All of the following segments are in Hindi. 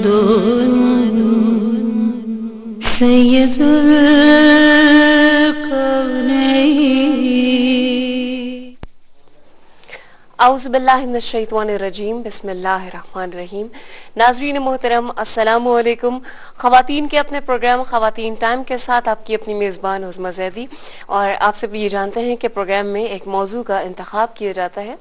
सैयदुल औज़ुबिल्लाहिमिनश्शैतानिर्रजीम बिस्मिल्लाहिर्रहमानिर्रहीम। नाज़रीन मोहतरम अस्सलामु अलैकुम। ख़वातीन के अपने प्रोग्राम ख़वातीन टाइम के साथ आपकी अपनी मेज़बान उज़्मा ज़ैदी, और आप सब ये जानते हैं कि प्रोग्राम में एक मौजू का इंतखाब किया जाता है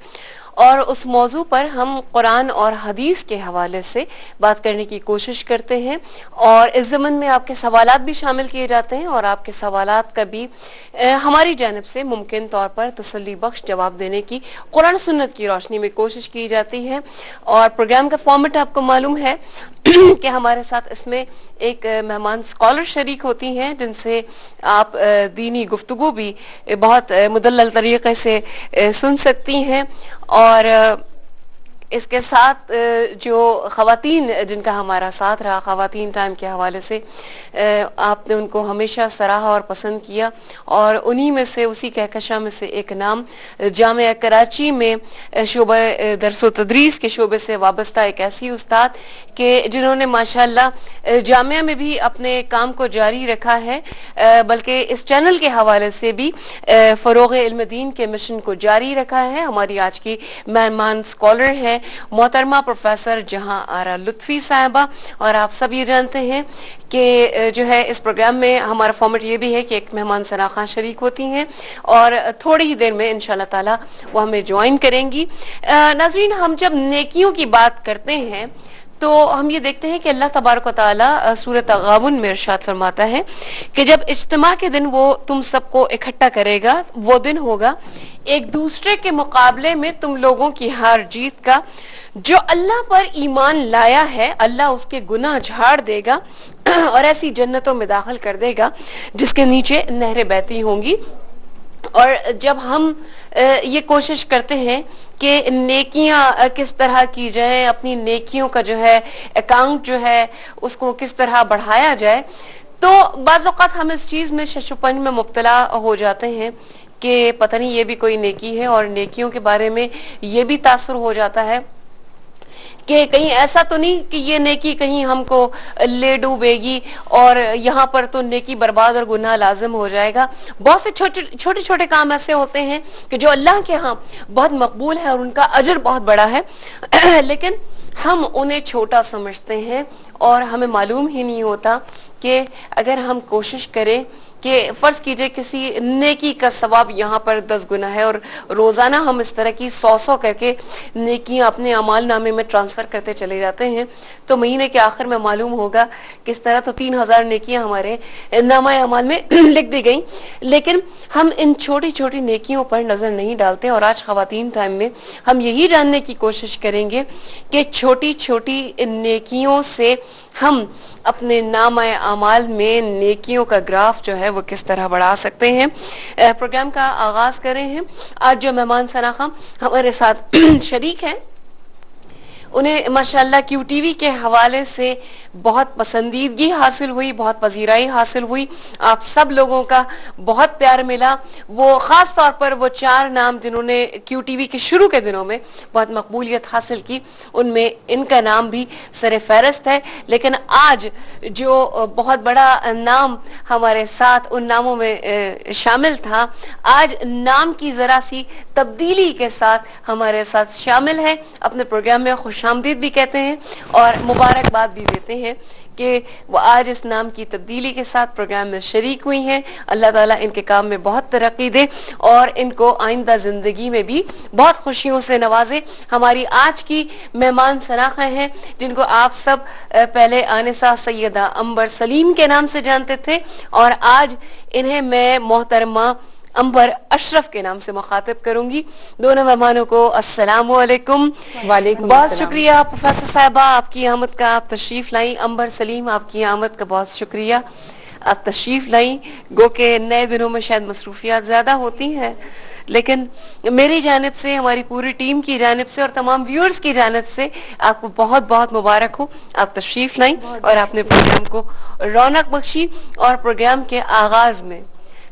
और उस मौजू पर हम कुरान और हदीस के हवाले से बात करने की कोशिश करते हैं, और इस ज़मन में आपके सवालात भी शामिल किए जाते हैं और आपके सवालात का भी हमारी जानिब से मुमकिन तौर पर तसल्ली बख्श जवाब देने की कुरान सुन्नत की रोशनी में कोशिश की जाती है। और प्रोग्राम का फॉर्मेट आपको मालूम है कि हमारे साथ इसमें एक मेहमान स्कॉलर शरीक होती हैं जिनसे आप दीनी गुफ्तगू भी बहुत मुदल्लल तरीके से सुन सकती हैं। और इसके साथ जो ख़वातीन जिनका हमारा साथ रहा ख़वातीन टाइम के हवाले से, आपने उनको हमेशा सराहा और पसंद किया, और उन्हीं में से उसी कहकशा में से एक नाम जामिया कराची में शोबा दरस व तदरीस के शोबे से वाबस्ता एक ऐसी उस्ताद के जिन्होंने माशाअल्लाह जामिया में भी अपने काम को जारी रखा है, बल्कि इस चैनल के हवाले से भी फ़रोग़ इल्म दीन के मिशन को जारी रखा है। हमारी आज की मेहमान स्कॉलर है मोहतरमा प्रोफेसर जहां आरा लुत्फी साहिबा, और आप सब ये जानते हैं कि जो है इस प्रोग्राम में हमारा फॉर्मेट ये भी है कि एक मेहमान सनाखा शरीक होती हैं और थोड़ी ही देर में इंशाल्लाह ताला वो हमें ज्वाइन करेंगी। नाज़रीन, हम जब नेकियों की बात करते हैं तो हम ये देखते हैं कि अल्लाह तबारक व तआला सूरत तगाबुन में इरशाद फरमाता है कि जब इज्तिमा के दिन वो तुम सबको इकट्ठा करेगा, वो दिन होगा एक दूसरे के मुकाबले में तुम लोगों की हार जीत का। जो अल्लाह पर ईमान लाया है अल्लाह उसके गुनाह झाड़ देगा और ऐसी जन्नतों में दाखिल कर देगा जिसके नीचे नहरें बहती होंगी। और जब हम ये कोशिश करते हैं कि नेकियां किस तरह की जाए, अपनी नेकियों का जो है अकाउंट जो है उसको किस तरह बढ़ाया जाए, तो बाज़ औक़ात हम इस चीज़ में शशुपन में मुब्तला हो जाते हैं कि पता नहीं ये भी कोई नेकी है, और नेकियों के बारे में ये भी तासुर हो जाता है कि कहीं ऐसा तो नहीं कि ये नेकी कहीं हमको ले डूबेगी और यहाँ पर तो नेकी बर्बाद और गुनाह लाजिम हो जाएगा। बहुत से छोटे छोटे काम ऐसे होते हैं कि जो अल्लाह के यहाँ बहुत मकबूल है और उनका अजर बहुत बड़ा है लेकिन हम उन्हें छोटा समझते हैं और हमें मालूम ही नहीं होता कि अगर हम कोशिश करें कि फर्ज कीजिए किसी नेकी का सवाब यहाँ पर 10 गुना है और रोजाना हम इस तरह की 100 करके नेकियां अपने अमाल नामे में ट्रांसफर करते चले जाते हैं, तो महीने के आखिर में मालूम होगा किस तरह तो 3000 नेकियां हमारे नामा अमाल में लिख दी गई। लेकिन हम इन छोटी छोटी नेकियों पर नजर नहीं डालते, और आज ख़वातीन टाइम में हम यही जानने की कोशिश करेंगे कि छोटी छोटी नेकियों से हम अपने नामा अमाल में नेकियों का ग्राफ जो है वो किस तरह बढ़ा सकते हैं। प्रोग्राम का आगाज करें हैं। आज जो मेहमान सनाखा हमारे साथ शरीक हैं उन्हें माशाअल्लाह QTV के हवाले से बहुत पसंदीदगी हासिल हुई, बहुत पजीराई हासिल हुई, आप सब लोगों का बहुत प्यार मिला। वो ख़ास तौर पर वो 4 नाम जिन्होंने QTV के शुरू के दिनों में बहुत मकबूलियत हासिल की, उनमें इनका नाम भी सर फहरिस्त है। लेकिन आज जो बहुत बड़ा नाम हमारे साथ उन नामों में शामिल था, आज नाम की ज़रा सी तब्दीली के साथ हमारे साथ शामिल है। अपने प्रोग्राम में खुशामदीद भी कहते हैं और मुबारकबाद भी देते हैं कि वो आज इस नाम की तब्दीली के साथ प्रोग्राम में शरीक हुई हैं। अल्लाह ताला इनके काम में बहुत तरक्की दे और इनको आइंदा जिंदगी में भी बहुत खुशियों से नवाजे। हमारी आज की मेहमान सनाखा हैं जिनको आप सब पहले आनिसा सैयदा अंबर सलीम के नाम से जानते थे, और आज इन्हें मैं मोहतरमा अंबर अशरफ के नाम से मुखातिब करूंगी। दोनों मेहमानों को अस्सलामु अलैकुम। वालेकुम बहुत शुक्रिया प्रोफेसर साहिबा आपकी आमद का, आप तशरीफ लाई। अंबर सलीम आपकी आमद का बहुत शुक्रिया, आप तशरीफ लाई। गो के नए दिनों में शायद मसरूफियात ज्यादा होती हैं, लेकिन मेरी जानिब से, हमारी पूरी टीम की जानिब से और तमाम व्यूअर्स की जानिब से आपको बहुत बहुत मुबारक हो। आप तशरीफ लाई और आपने प्रोग्राम को रौनक बख्शी। और प्रोग्राम के आगाज में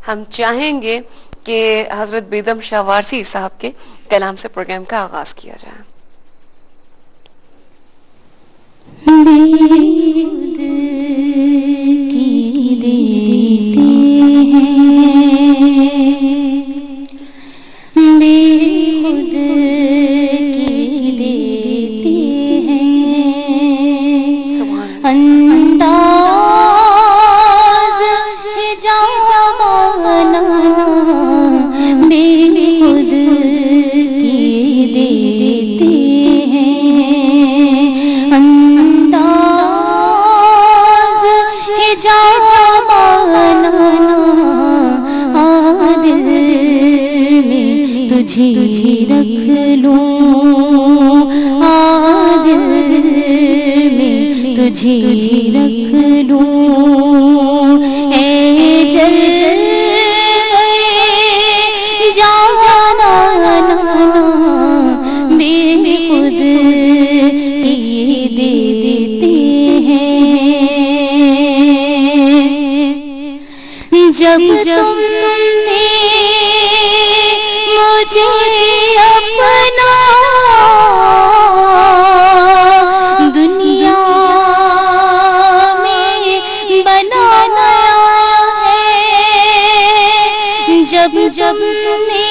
हम चाहेंगे कि हजरत बेदम शाह वारसी साहब के कलाम से प्रोग्राम का आगाज किया जाए। अंदाज है जामाना बेखुद की देते हैं। अंदाज है जामाना दिल में तुझे रख लूं, दिल में तुझे रख लूं। ए जलवे जाना बेखुद की दे देते हैं। जब तुमने मुझे अपना दुनिया में बनाया है, जब तुमने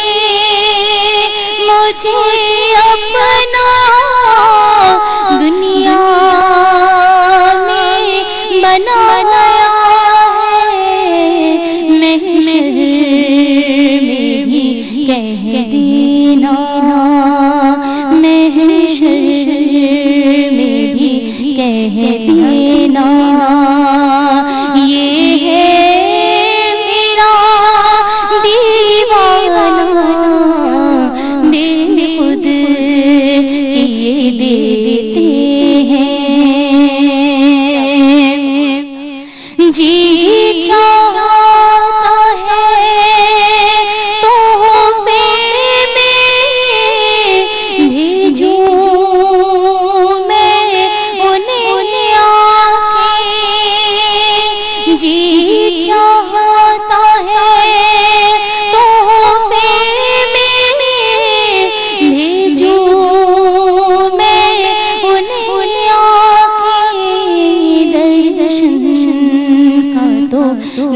मुझे अपना दुनिया में बनाया कह देना, महशर में भी कह देना। ये है मेरा दीवाना बेखुद किए देते हैं। जी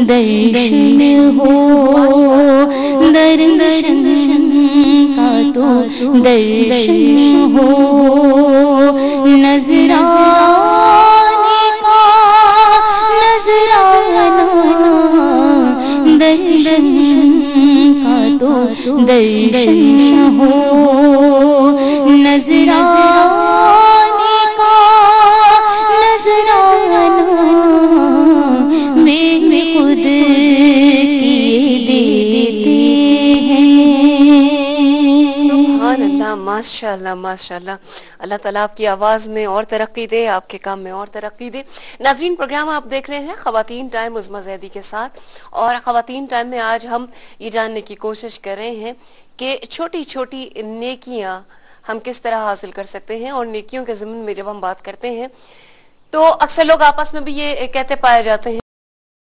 दर्शन हो, दर्शन का तो दर्शन हो, नजराने का नजराना, दर्शन का तो दर्शन हो, नजराने का नजराना खुद किए देते हैं। सुभान अल्लाह, माशाअल्लाह माशाअल्लाह। अल्लाह ताला आपकी आवाज़ में और तरक्की दे, आपके काम में और तरक्की दे। नाज़रीन, प्रोग्राम आप देख रहे हैं ख़वातीन टाइम उज़्मा ज़ैदी के साथ, और ख़वातीन टाइम में आज हम ये जानने की कोशिश कर रहे हैं कि छोटी छोटी नेकियां हम किस तरह हासिल कर सकते हैं। और नेकियों के ज़िम्न में जब हम बात करते हैं तो अक्सर लोग आपस में भी ये कहते पाए जाते हैं